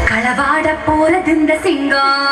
களவாட போறது இந்த சிங்கம்.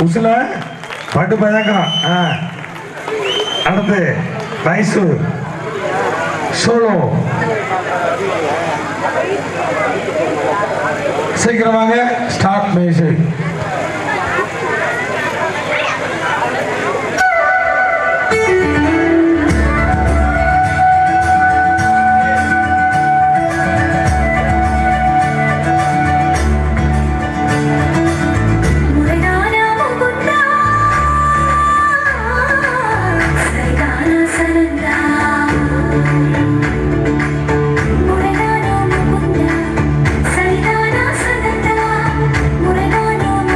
உசுல பட்டு பயங்கரம். அடுத்து ரைசு சோலோ. சீக்கிரமாக ஸ்டார்ட் மியூசிக். Murano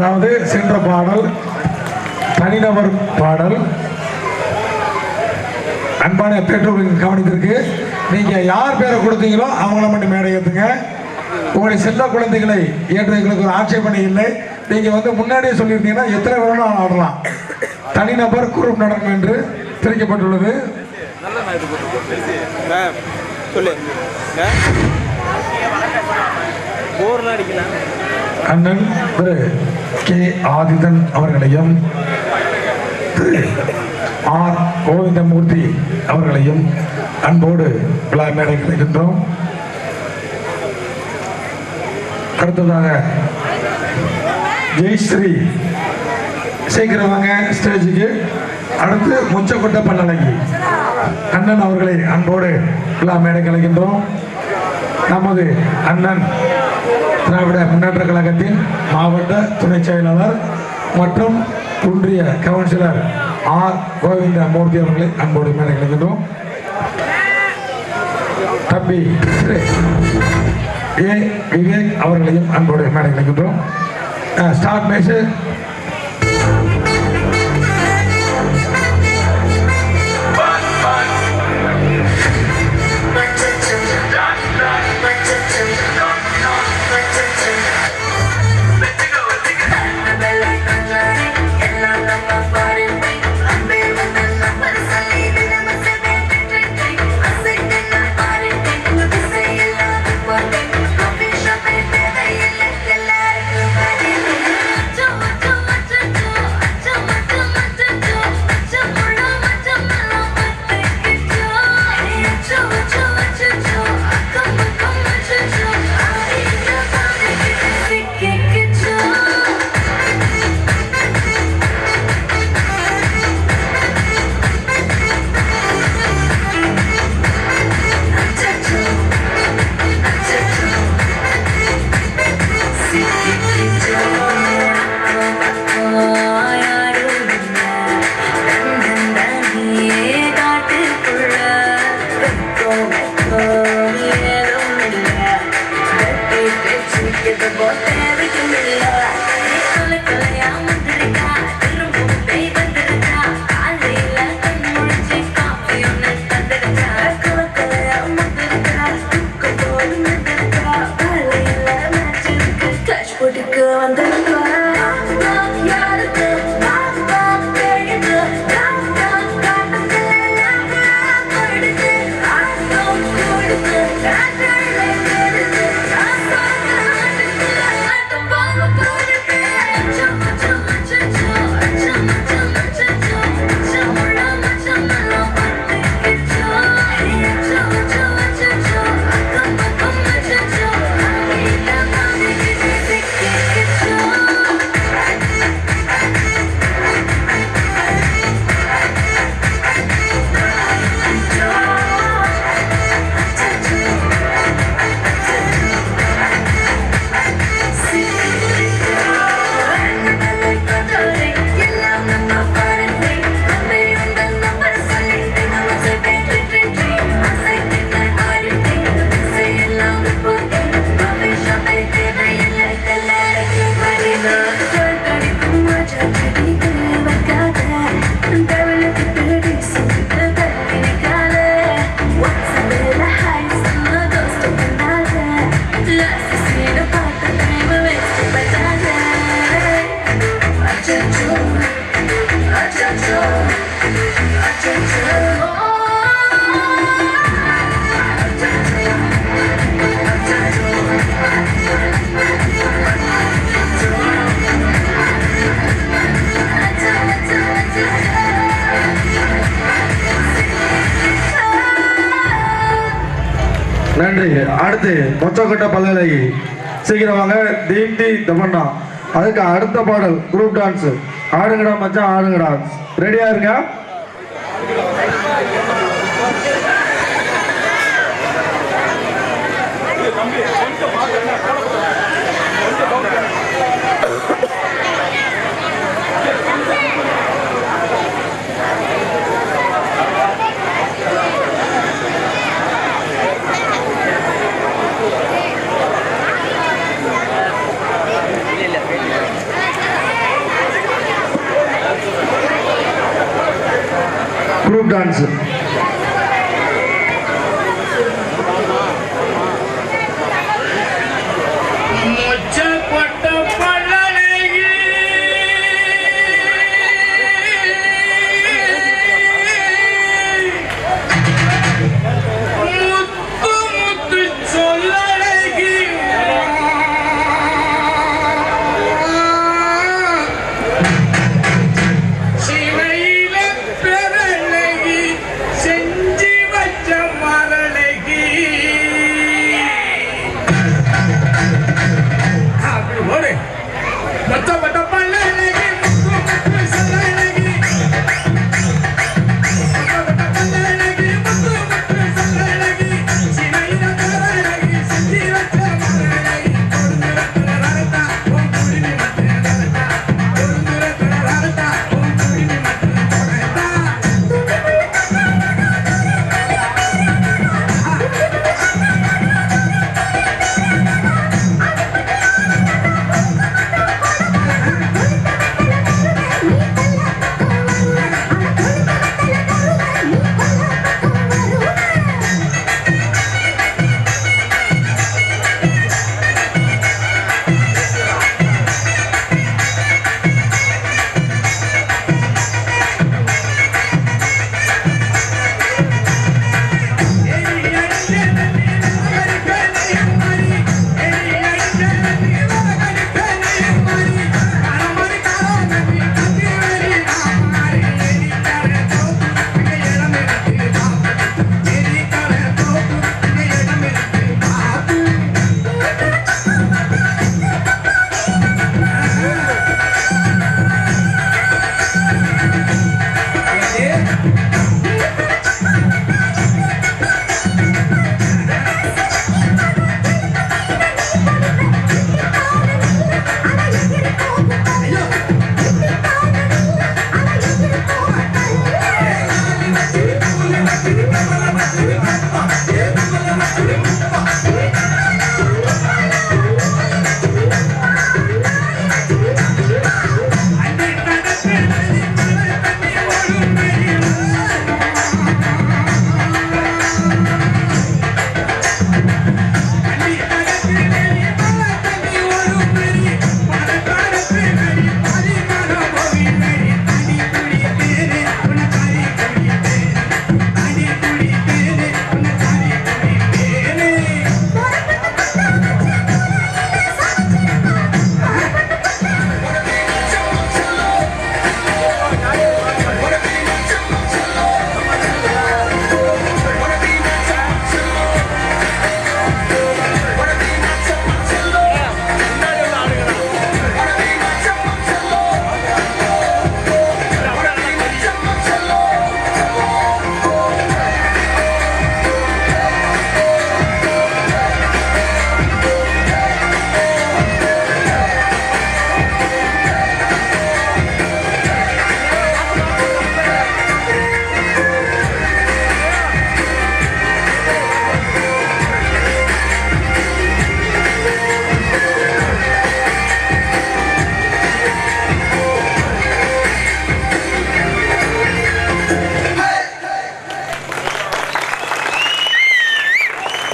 அதாவது சென்ற பாடல் தனிநபர் பாடல். அன்பான பெற்றோர்கள் கவனித்திருக்கு. நீங்க யார் பேரை கொடுத்தீங்களோ அவங்கள மட்டும் மேடை ஏற்றுங்க. உங்களுடைய செல்ல குழந்தைகளை ஏற்றவங்களுக்கு ஒரு ஆட்சேபனை இல்லை. நீங்க முன்னாடியே சொல்லியிருந்தீங்கன்னா எத்தனை வேணும் ஆடலாம். தனிநபர் குரூப் நடனம் என்று பிரிக்கப்பட்டுள்ளது. அண்ணன் திரு கே ஆதித்தன் அவர்களையும் திரு ஆர் கோவிந்தமூர்த்தி அவர்களையும் அன்போடு விழா மேடை கிடைக்கின்றோம். அடுத்ததாக ஜெய்ஸ்ரீ சீக்கிரமாக ஸ்டேஜுக்கு. அடுத்து முச்சக்கொட்ட பல்லழகி அண்ணன் அவர்களை அன்போடு விழா மேடை கலைக்கின்றோம். நமது அண்ணன் திராவிட முன்னேற்ற கழகத்தின் மாவட்ட துணை செயலாளர் மற்றும் ஒன்றிய கவுன்சிலர் ஆர் கோவிந்தமூர்த்தி அவர்களை அன்போடு மேடை கலைக்கின்றோம். தம்பி ஏ விவேக் அவர்களையும் அன்போடு மேடை கலைக்கின்றோம். Start message. நன்றி. அடுத்து மொச்சக்கொட்ட பல்லழகி சீக்கிரம் வாங்க. தீப்தி தமன்னா. அதுக்கு அடுத்த பாடல் குரூப் டான்ஸ். ஆடுங்கடா மச்சான் ஆடுங்கடா. ரெடியா இருங்க. Group dance.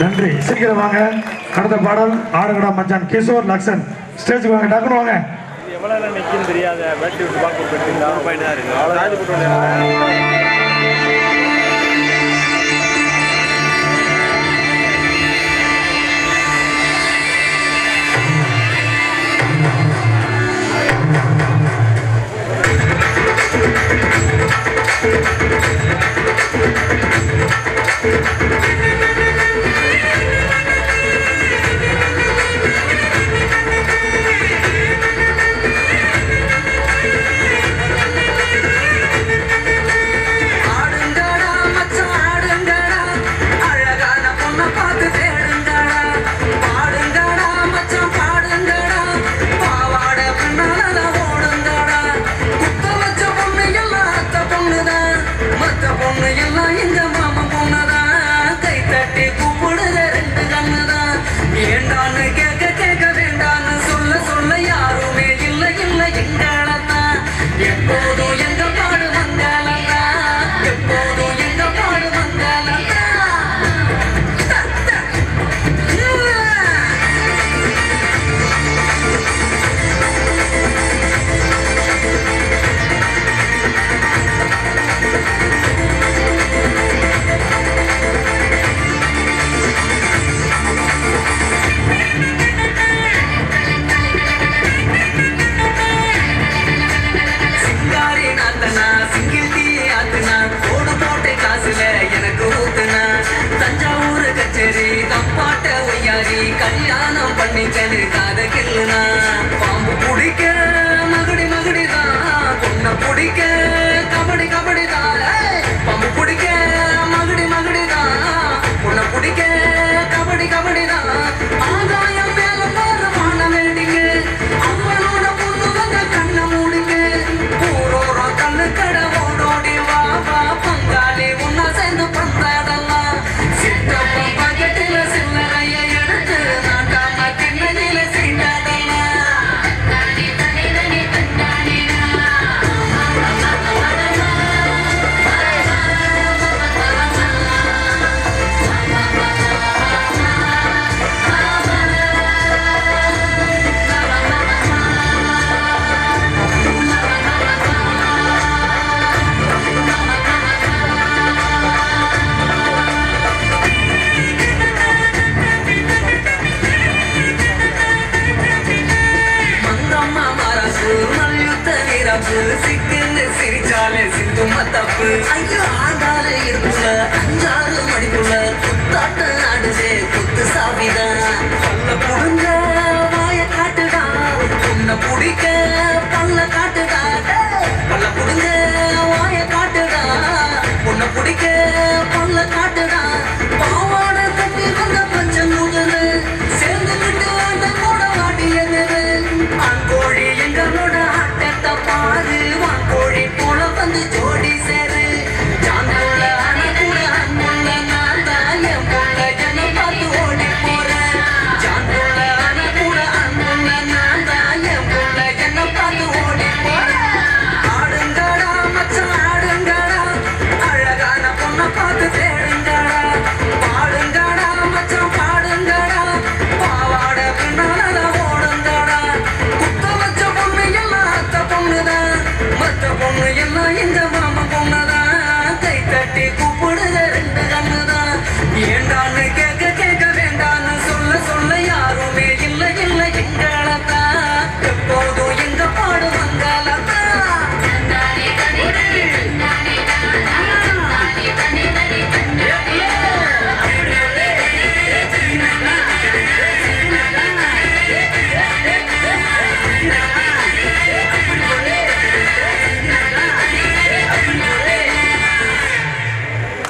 நன்றி. சீக்கிரம் வாங்க. அடுத்த பாடல் ஆடுகடா மச்சான் கிஷோர் லக்ஷன் ஸ்டேஜுக்கு வாங்க. டக்குனு வாங்க. எவ்வளவு நிற்கும் தெரியாத பேட்டரி விட்டு பார்க்க ஆடுங்கடா மேலே காத கில்லுனா பாம்பு பிடிக்க மகுடி மகுடிதான் பொண்ணை பிடிக்க கபடி கபடிதான் பாம்பு பிடிக்க மகுடி மகுடிதான் பொண்ணை பிடிக்க கபடி கபடிதான் ஆதாயம் மேல போற மான வேண்டிங்க அவனோட பொண்ணு வந்த கண்ணை மூடிங்க ஊரோரம் கண்ணு கடை ஓடோடி வா வா பங்காளி உன்ன சேர்ந்து பந்தாடலாம் சித்தப்பா பக்கத்துல சில்லறைய எடுத்து நாட்டாம திண்ணையில சீண்டாடலாம் மங்கம்மா மரசு மல்யுத்த வீரப்பு சிக்குன்னு சிரிச்சாலே சிந்தும தப்பு ஐயோ ஆண்டாலே இருக்குள்ள அஞ்சாறு மணிக்குள்ள குத்தாட்ட ஆடுதே குத்து சாவிதான் பல்ல புடுங்க வாய காட்டுடா உன்னை பிடிக்க பல்ல காட்டுடா பல்ல புடுங்க வாய காட்டுடா உன்னை பிடிக்க பல்ல காட்டுடா பாவாட கட்டி வந்த பச்சை நூதனு சேர்ந்து விட்டு ஆண்ட கூட வாட்டியது ஆண்கோழி எங்களோட ஆட்டத்தை பாரு வான்கோழி போல வந்து ஜோடி சேரு ஜாங்குள்ள அணக்குள்ள அன்புள்ள நான் தான் என் புள்ள என்ன பார்த்து ஓடி போறேன் ஜாங்குள்ள அணக்குள்ள அன்புள்ள நான் தான் என் புள்ள என்ன பார்த்து ஓடி போறேன் ஆடுங்கடா மச்சான் ஆடுங்கடா அழகான பொண்ணை பார்த்து தேடுங்கடா பாடுங்கடா மச்சான் பாடுங்கடா பாவாட பின்னால ஓடுங்கடா குத்த வச்ச பொண்ணு எல்லாம் அத்த பொண்ணுதான் மத்த பொண்ணு எல்லாம் எங்க மாமா பொண்ணுதான் கை தட்டி கூப்பிடுத ரெண்டு கண்ணுதான் ஏண்டான்னு கேட்க கேட்க வேண்டான்னு சொல்ல சொல்ல யாருமே இல்லை இல்லை எங்களத்தான் எப்போதும் எங்க பாடு மங்களத்தான்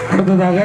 அடுத்ததாக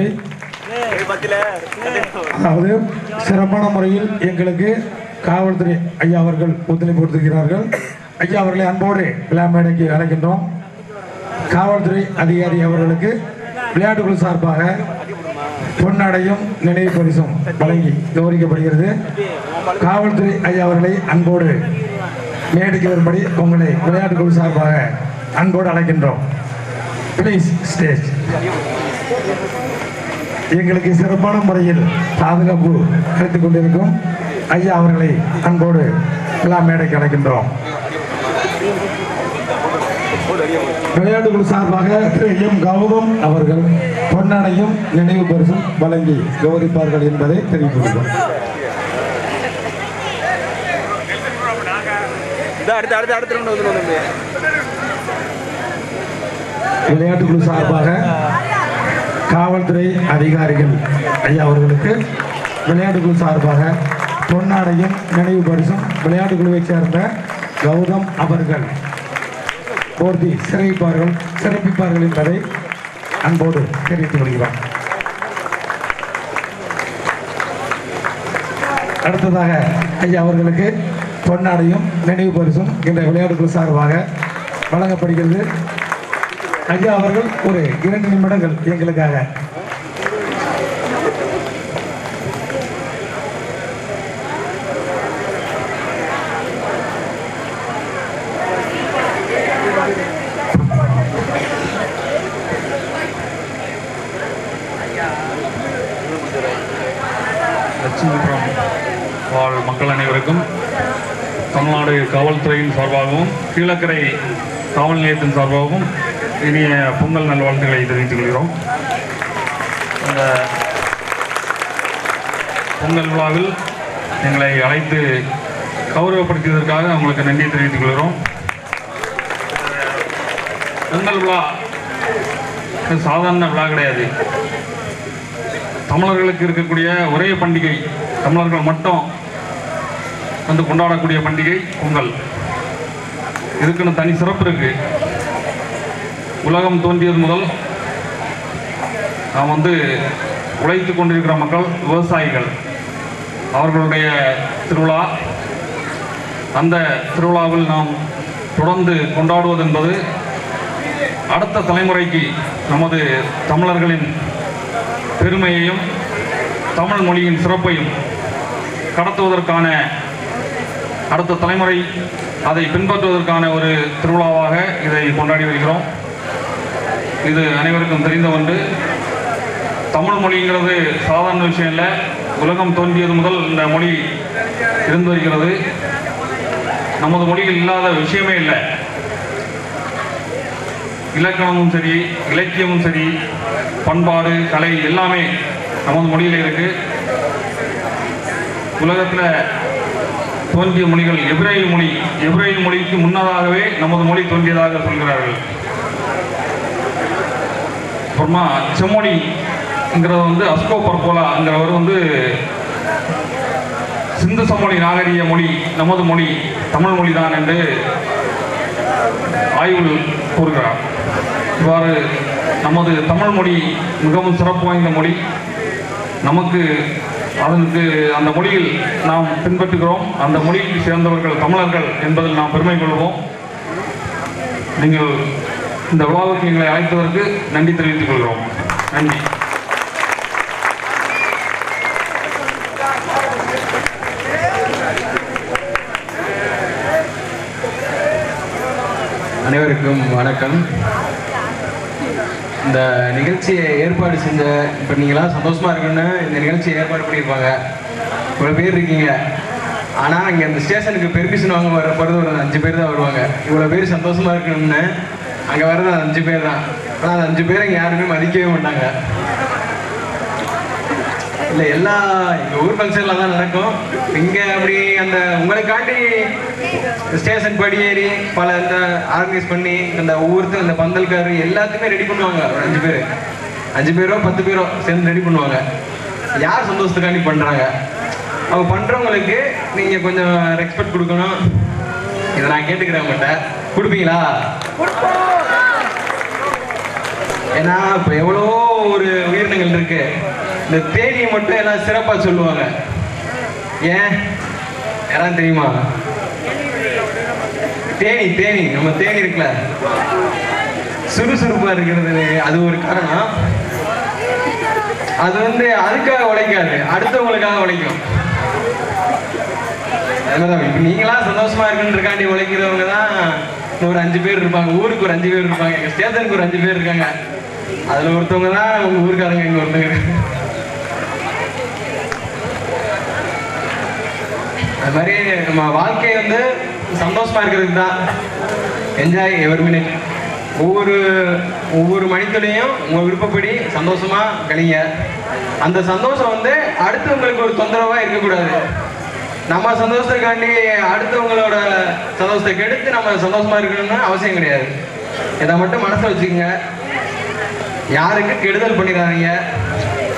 என்பதை அதாவது சிறப்பான முறையில் எங்களுக்கு காவல்துறை ஐயா அவர்கள் ஒத்துழைப்பு கொடுத்திருக்கிறார்கள். ஐயா அவர்களை அன்போடு விழா மேடைக்கு அழைக்கின்றோம். காவல்துறை அதிகாரி அவர்களுக்கு விளையாட்டுக்குழு சார்பாக பொன்னாடையும் நினைவு பரிசும் வழங்கி கௌரவிக்கப்படுகிறது. காவல்துறை ஐயா அவர்களை அன்போடு மேடைக்கு வரும்படி உங்களை விளையாட்டுக்குழு சார்பாக அன்போடு அழைக்கின்றோம். Please stage. எங்களுக்கு சிறப்பான முறையில் பாதுகாப்பு அளித்துக் கொண்டிருக்கும் ஐயா அவர்களை அன்போடு விழா மேடைக்கு அழைக்கின்றோம். விளையாட்டுக்குழு சார்பாக திரு எம் கௌதம் அவர்கள் பொன்னாடையும் நினைவு பரிசும் வழங்கி கௌரவிப்பார்கள் என்பதை தெரிவித்துள்ளோம். விளையாட்டுக்குழு சார்பாக காவல்துறை அதிகாரிகள் ஐயா அவர்களுக்கு விளையாட்டுக்குழு சார்பாக பொன்னாடையும் நினைவு பரிசும் விளையாட்டுக்குழுவை சேர்ந்த கௌதம் அவர்கள் போர்த்தி சிறப்பிப்பார்கள் என்பதை அன்போடு தெரிவித்துக் கொள்கிறோம். அடுத்ததாக ஐயா அவர்களுக்கு பொன்னாடையும் நினைவு பரிசும் இந்த விளையாட்டுக்குழு சார்பாக வழங்கப்படுகிறது. ஐயா அவர்கள் ஒரு 2 நிமிடங்கள் எங்களுக்காக. லட்சுமிபுரம் வாழ் மக்கள் அனைவருக்கும் தமிழ்நாடு காவல்துறையின் சார்பாகவும் கீழக்கரை காவல் நிலையத்தின் சார்பாகவும் இனிய பொங்கல் நல்வாழ்த்துக்களை தெரிவித்துக் கொள்கிறோம். இந்த பொங்கல் விழாவில் எங்களை அழைத்து கௌரவப்படுத்தியதற்காக உங்களுக்கு நன்றி தெரிவித்துக் கொள்கிறோம். பொங்கல் விழா சாதாரண விழா கிடையாது. தமிழர்களுக்கு இருக்கக்கூடிய ஒரே பண்டிகை, தமிழர்கள் மட்டும் வந்து கொண்டாடக்கூடிய பண்டிகை பொங்கல். இதுக்குன்னு தனி சிறப்பு இருக்கு. உலகம் தோன்றியது முதல் நாம் உழைத்து கொண்டிருக்கிற மக்கள் விவசாயிகள், அவர்களுடைய திருவிழா. அந்த திருவிழாவில் நாம் தொடர்ந்து கொண்டாடுவது என்பது அடுத்த தலைமுறைக்கு நமது தமிழர்களின் பெருமையையும் தமிழ் மொழியின் சிறப்பையும் கடத்துவதற்கான, அடுத்த தலைமுறை அதை பின்பற்றுவதற்கான ஒரு திருவிழாவாக இதை கொண்டாடி வருகிறோம். இது அனைவருக்கும் தெரிந்த ஒன்று. தமிழ் மொழிங்கிறது சாதாரண விஷயம் இல்லை. உலகம் தோன்றியது முதல் இந்த மொழி இருந்து வருகிறது. நமது மொழியில் இல்லாத விஷயமே இல்லை. இலக்கணமும் சரி, இலக்கியமும் சரி, பண்பாடு, கலை எல்லாமே நமது மொழியில் இருக்கு. உலகத்தில் தோன்றிய மொழிகள் எபிரேய மொழி. எபிரேய மொழிக்கு முன்னதாகவே நமது மொழி தோன்றியதாக சொல்கிறார்கள். அப்புறமா செம்மொழிங்கிறது அஸ்கோ பர்போலாங்கிறவர் சிந்து சமொழி நாகரிக மொழி நமது மொழி தமிழ் மொழி தான் என்று ஆய்வில் கூறுகிறார். இவ்வாறு நமது தமிழ் மொழி மிகவும் சிறப்பு வாய்ந்த மொழி. அதற்கு அந்த மொழியில் நாம் பின்பற்றுகிறோம். அந்த மொழியில் சேர்ந்தவர்கள் தமிழர்கள் என்பதில் நாம் பெருமை கொள்வோம். நீங்கள் இந்த விழாவுக்கு எங்களை அழைத்ததற்கு நன்றி தெரிவித்துக் கொள்கிறோம். நன்றி. அனைவருக்கும் வணக்கம். இந்த நிகழ்ச்சியை ஏற்பாடு செஞ்ச இப்போ நீங்களாம் சந்தோஷமா இருக்குன்னு இந்த நிகழ்ச்சியை ஏற்பாடு பண்ணியிருப்பாங்க. இவ்வளோ பேர் இருக்கீங்க. ஆனால் இங்கே இந்த ஸ்டேஷனுக்கு பெர்மிஷன் வாங்க போகிறது ஒரு 5 பேர் தான் வருவாங்க. இவ்வளோ பேர் சந்தோஷமா இருக்கணும்னு அங்கே வர்றது 5 பேர் தான். ஆனால் அந்த 5 பேரை இங்கே யாருமே மதிக்கவே மாட்டாங்க. இல்லை, எங்கள் ஊர் ஃபங்க்ஷனில் தான் நடக்கும். இங்கே அப்படி அந்த உங்களுக்காண்டி ஸ்டேஷன் படி ஏறி பல இந்த ஆர்கனைஸ் பண்ணி இந்த ஊருக்கு இந்த பந்தல்காரு எல்லாத்துக்குமே ரெடி பண்ணுவாங்க. ஒரு 5 பேர் 5 பேரோ 10 பேரோ சேர்ந்து ரெடி பண்ணுவாங்க. யார் சந்தோஷத்துக்காண்டி பண்ணுறாங்க. அவங்க பண்ணுறவங்களுக்கு நீங்கள் கொஞ்சம் ரெஸ்பெக்ட் கொடுக்கணும். இதை நான் கேட்டுக்கிறேன். உங்கள்கிட்ட கொடுப்பீங்களா? ஏன்னா இப்போ எவ்வளோ ஒரு உயிரினங்கள் இருக்கு. இந்த தேனியை மட்டும் எல்லாம் சிறப்பாக சொல்லுவாங்க. ஏன் யாராவது தெரியுமா? தேனி நம்ம தேனி இருக்குல்ல, சுறுசுறுப்பாக இருக்கிறது அது ஒரு காரணம். அது அதுக்காக உழைக்காது, அடுத்தவங்களுக்காக உழைக்கும். அதுமாதிரி இப்போ நீங்களா சந்தோஷமா இருக்குன்றக்காண்டி உழைக்கிறவங்க தான் ஒரு 5 பேர் இருப்பாங்க. ஊருக்கு ஒரு 5 பேர் இருப்பாங்க. எங்கள் ஸ்டேஷனுக்கு ஒரு 5 பேர் இருக்காங்க. அதில் ஒருத்தவங்க தான் உங்கள் ஊருக்காரங்க. இங்கே ஒருத்தவங்க அது மாதிரி நம்ம வாழ்க்கையை சந்தோஷமா இருக்கிறதுக்கு தான். என்ஜாய் எவர் மினிட். ஒவ்வொரு மனிதனையும் உங்கள் விருப்பப்படி சந்தோஷமா கழிங்க. அந்த சந்தோஷம் அடுத்தவங்களுக்கு ஒரு தொந்தரவா இருக்கக்கூடாது. நம்ம சந்தோஷத்துக்காண்டி அடுத்தவங்களோட சந்தோஷத்தை கெடுத்து நம்ம சந்தோஷமா இருக்கணும்னு அவசியம் கிடையாது. இதை மட்டும் மனசில் வச்சுக்கோங்க. யாருக்கு கெடுதல் பண்ணிடாதீங்க,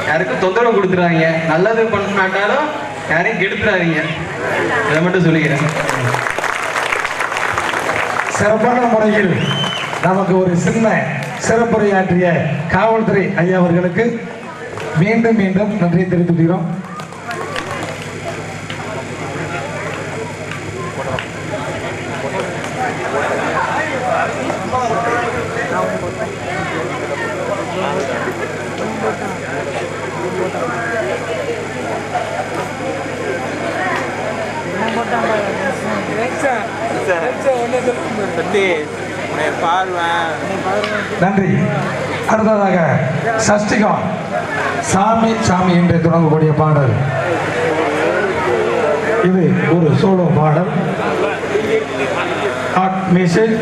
யாருக்கும் தொந்தரவு கொடுத்துடாதீங்க. நல்லது பண்ண மாட்டாலும் யாரையும் கெடுத்துடாதீங்க. இதை மட்டும் சொல்லிக்கிறேன். சிறப்பான முறையில் நமக்கு ஒரு சின்ன சிறப்புரையாற்றிய காவல்துறை ஐயா அவர்களுக்கு மீண்டும் மீண்டும் நன்றியை தெரிவித்துக்கிறோம். நன்றி. அடுத்ததாக சஷ்டிகா சாமி என்று தொடங்கக்கூடிய பாடல். இது ஒரு சோலோ பாடல். மெசேஜ்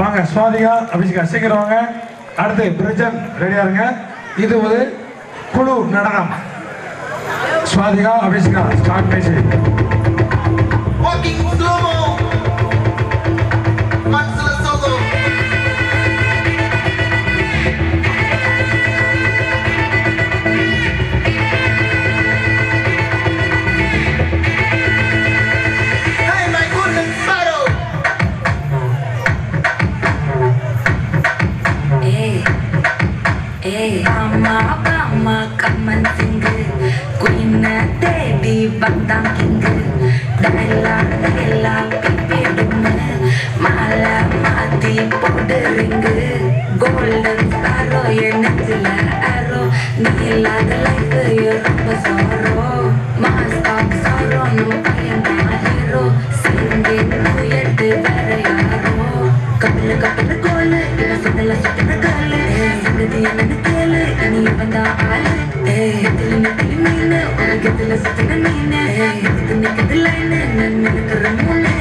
வாங்க சுவாதிகா அபிஷேகா சீக்கிரம் வாங்க. அடுத்து பிரஜன் ரெடியா இருங்க. இது ஒரு குழு நடனம். Swathika Abhisheka start music. Walking slow-mo, மனசுல சோகம். Hey, my golden sparrow. Mama, come and sing. Queen தேடி வந்தான் கிங்கு. டயலா பிப்பி டும்மு. மாலை மாத்தி போட்டு ரிங்கு. கோல்டன் ஸ்பாரோ என் நெஞ்சில ஆரோ. நீ இல்லாத லைஃப் ரொம்ப சாரோ. மாஸ்க் ஆஃப் சாரோ நம்ம பையன் தான் ஹீரோ. சிங்கிங் டூயட் வேற யாரோ. கப்பல கோலு இவன் சுத்தல சுத்தின காலு. சங்கதி என்னன்னு கேளு இனி இவன் தான் ஆளு. நெத்திலி மீனு உலகத்துல சுத்தின மீனு. எதுக்கு நிக்குது லைனு நான் நினைக்கிற மூணு.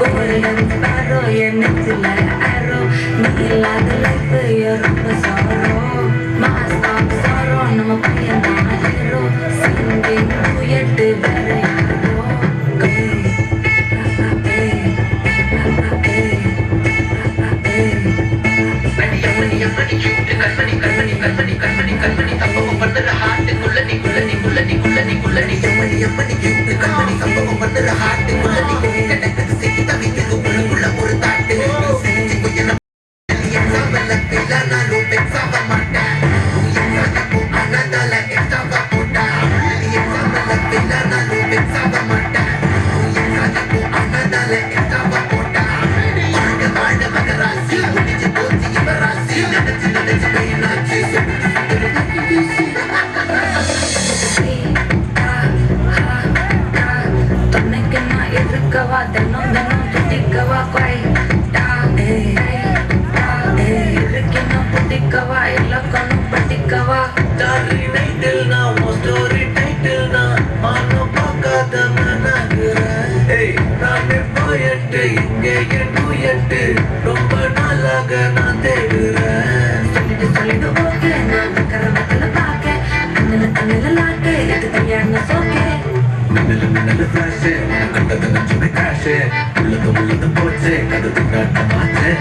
கோல்டன் ஸ்பாரோ என் நெஞ்சில ஆரோ. நீ இல்லாத லைஃப் ரொம்ப சாரோ. மாஸ்க் ஆஃப் சாரோ நம்ம பையன் தான் ஹீரோ. சிங்கிங் டூயட் வேற யாரோ. ரொம்ப நாளாக நான் தேடுறேன். சொல்லிட்டு ஓகே நான் கரவத்துல பாக்க. கண்ணுல லாக்கு இது கல்யாண சோக்கே. மின்னல ஃபிளாஷ் கண்டது நச்சுமே கிராஷ். உள்ளது போச்சு கதது நாட்டமாச்சு.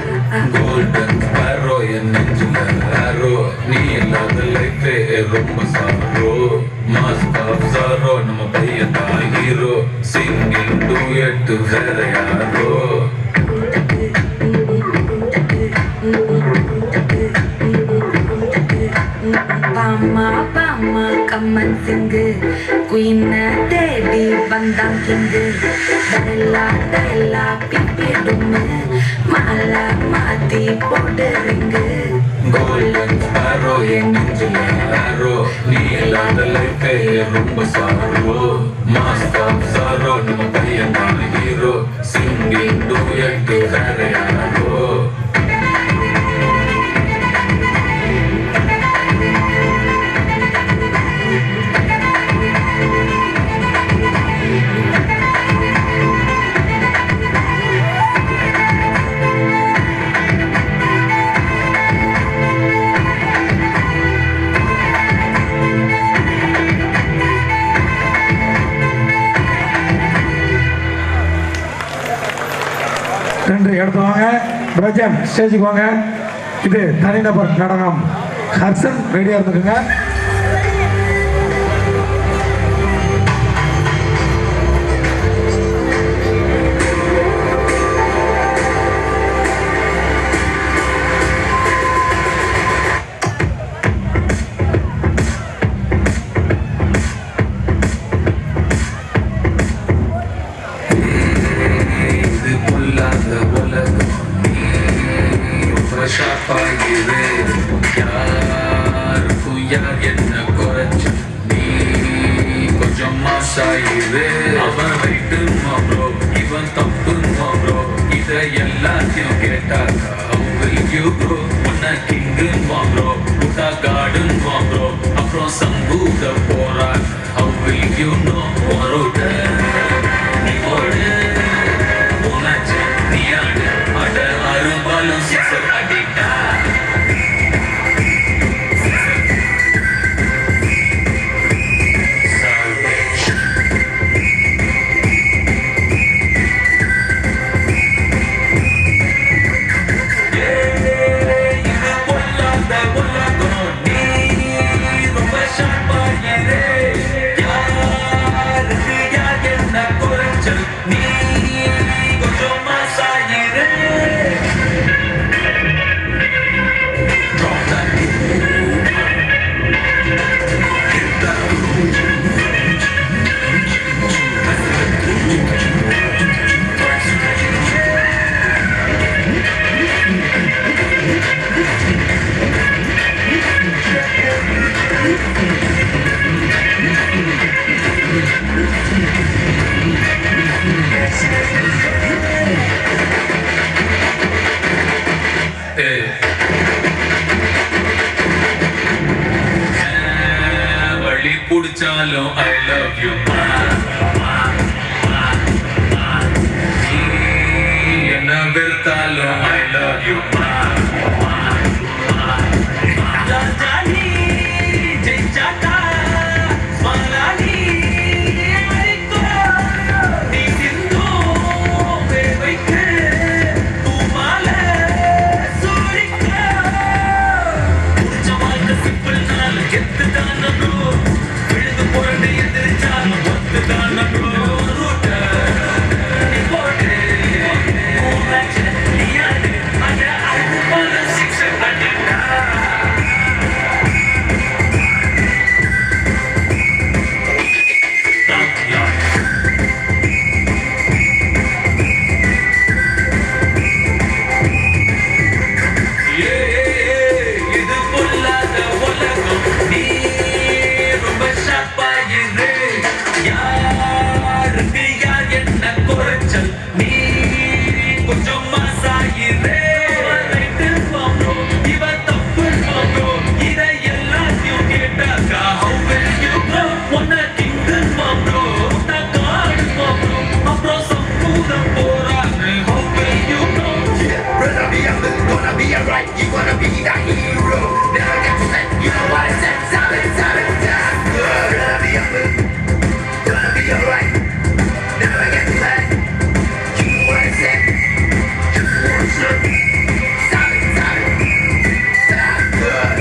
கோல்டன் ஸ்பாரோ என் நெஞ்சில ஆரோ. நீ இல்லாத லைஃபே ரொம்ப சாரோ. மாஸ்க் ஆஃப் சாரோ நம்ம பையன் தான் ஹீரோ. சிங்கிங் டூயட் வேற யாரோ. பாமா கம்மன் சிங்கு. குயின தேடி வந்தான் கிங்கு. டயலா பிப்பி டும்மு. மாலை மாத்தி போட்டு ரிங்கு. கோல்டன் ஸ்பாரோ என் நெஞ்சில ஆரோ. நீ இல்லாத லைஃபே ரொம்ப சாரோ. மாஸ்க் ஆஃப் சாரோ நம்ம பையன் தான் ஹீரோ. சிங்கிங் டூயட் வேற யாரோ. ரெண்டு எடுத்து வாங்க. பிரஜன் ஸ்டேஜுக்கு வாங்க. இது தனிநபர் நடனம். ஹர்ஷன் ரெடியா இருந்துக்குங்க. அவன் ரைட்டுமா ப்ரோ, இவன் தப்புமா ப்ரோ, இத எல்லாத்தையும் கேட்டாக்கா ப்ரோ. உன்ன கிங்குமா ப்ரோ, உட்டா காடுமா ப்ரோ, அப்புறம் சம்பூத போறான். How will you know? மரோட நீ ஓடு, உனச்சு நீ ஆடு, அட அரும்பாலும் வழி புடிச்சாலும் I love you என்ன வெறுத்தாலும் I love you ராஜானி ஜெயிச்சாட்டா மாலானி அடிக்கோ நீ சிந்தோ வேவைக்கு பூமால சூடிக்க புடிச்ச வாழ்க்கை சிம்பிள் நாள் கெத்து தான ப்ரோ விழுந்து போட்டு எந்திரிச்சாலும் ஒத்து தான ப்ரோ ரூட்ட நீ போட்டு நீ ஆடு அட அது போல சிக்ஸர் அடிக்கா இது பொல்லாத உலகம் நீ ரொம்ப ஷாப்பாயிரு யாருக்கு யார் என்ன குறைச்சல் நீ கொஞ்சம் மாசாயிரு இவன் தப்பு இதை எல்லாத்தையும் கேட்டாக்கா how will you know உன்னை கிங்கு bro நான் காடு bro அப்புறம் சம்பூதம் போறாங்க how will you know Gonna be humble, gonna be alright. You wanna be the hero. Never get to say, you know what I said. Solid, yeah. Gonna be humble, gonna be alright. Never get to say, you know what I said. You know what I said. Solid, yeah. Good.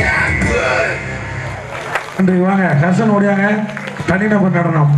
Yeah, good. நன்றி. வாங்க ஹசன் ஓடியாங்க. தனிநபர் நடனம்.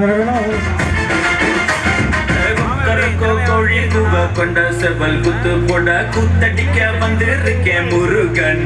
வேணும் கோழி குவ கொண்ட செவல் குத்து போட குத்தடிக்க வந்திருக்கேன் முருகன்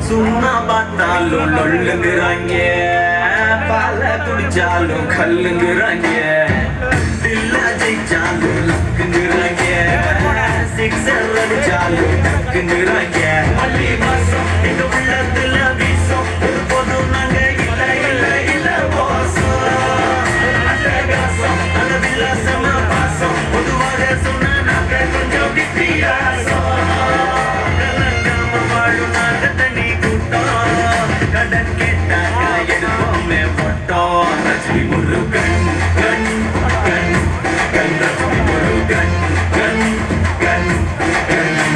சும்மா பார்த்தாலும் லொல்லுங்கிறாங்க பால குடிச்சாலும் கல்லுங்கிறாங்க இல்ல ஜெயிச்சாலும் லக்குங்கிறாங்க சிக்ஸர் அடிச்சாலும் டக்குங்கிறாங்க மல்லி மாசம் எங்க உள்ளத்துல வீசம் போதும் நாங்க இல்ல இல்ல இல்ல மோசம் அட்டகாசம் அந்த விலாசமா பாசம் பொதுவாக சொன்ன நாங்க கொஞ்சம் வித்தியாசம் வாழும் நாங்க தனி கூட்டம் கடன் கேட்டாங்க எடுப்போமே போட்டோம் ரஜினி முருகன் கண் கண் கண் ரஜினி முருகன் கண் கண் கண்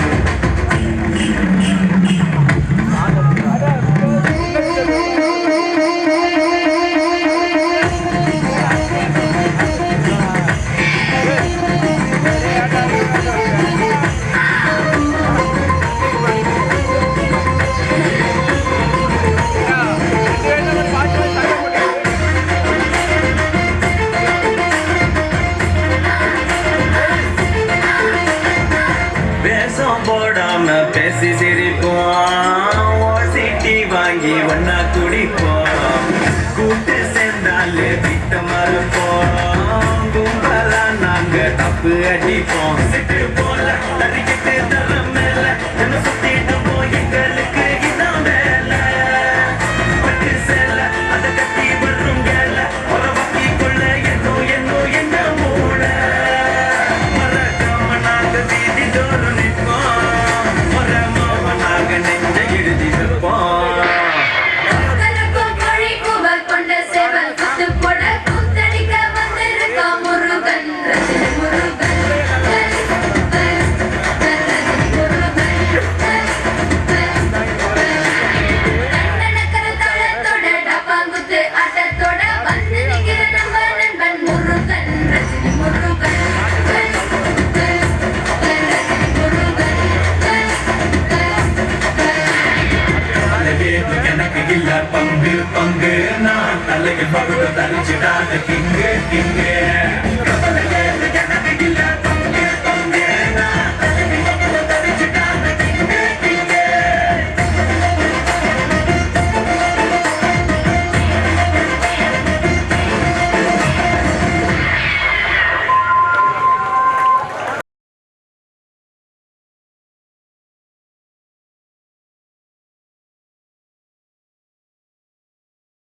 வேஷம் போடாம பேசி சிரிப்போம் ஓசிட்டி வாங்கி ஒன்னா குடிப்போம் கூட்டு சேர்ந்தாலே விட்ட மறுப்போம் கும்பலா நாங்க தப்பு அடிப்போம் சிட்டு போல தறிக்கிட்டு தர மேல என்ன சுத்திட்டு போய் எங்களுக்கு இதான் வேலை பட்டு சேல அதை கட்டி வரும் கேல உறவாக்கி கொள்ள என்னோ என்னோ என்ன மூளை மறக்காம நாங்க வீதி தோறும் நிற்போம் மறமாம நாங்க நெஞ்ச எழுதி வைப்போம் கலக்கும் கோழி கூவல் கொண்ட சேவல் குத்து போட கூத்தடிக்க வந்திருக்கான் முருகன் ரஜினி முருகன் கண்ணனக்கர தாளத்தோட டப்பாங்குத்து ஆட்டத்தோட வந்து நிக்கிற நம்ம நண்பன் முருகன் ரஜினி முருகன் எனக்கு இல்ல பங்கு பங்கு நான் தலையில் பகுட தரிச்சிடாத கிங்கு கிங்கு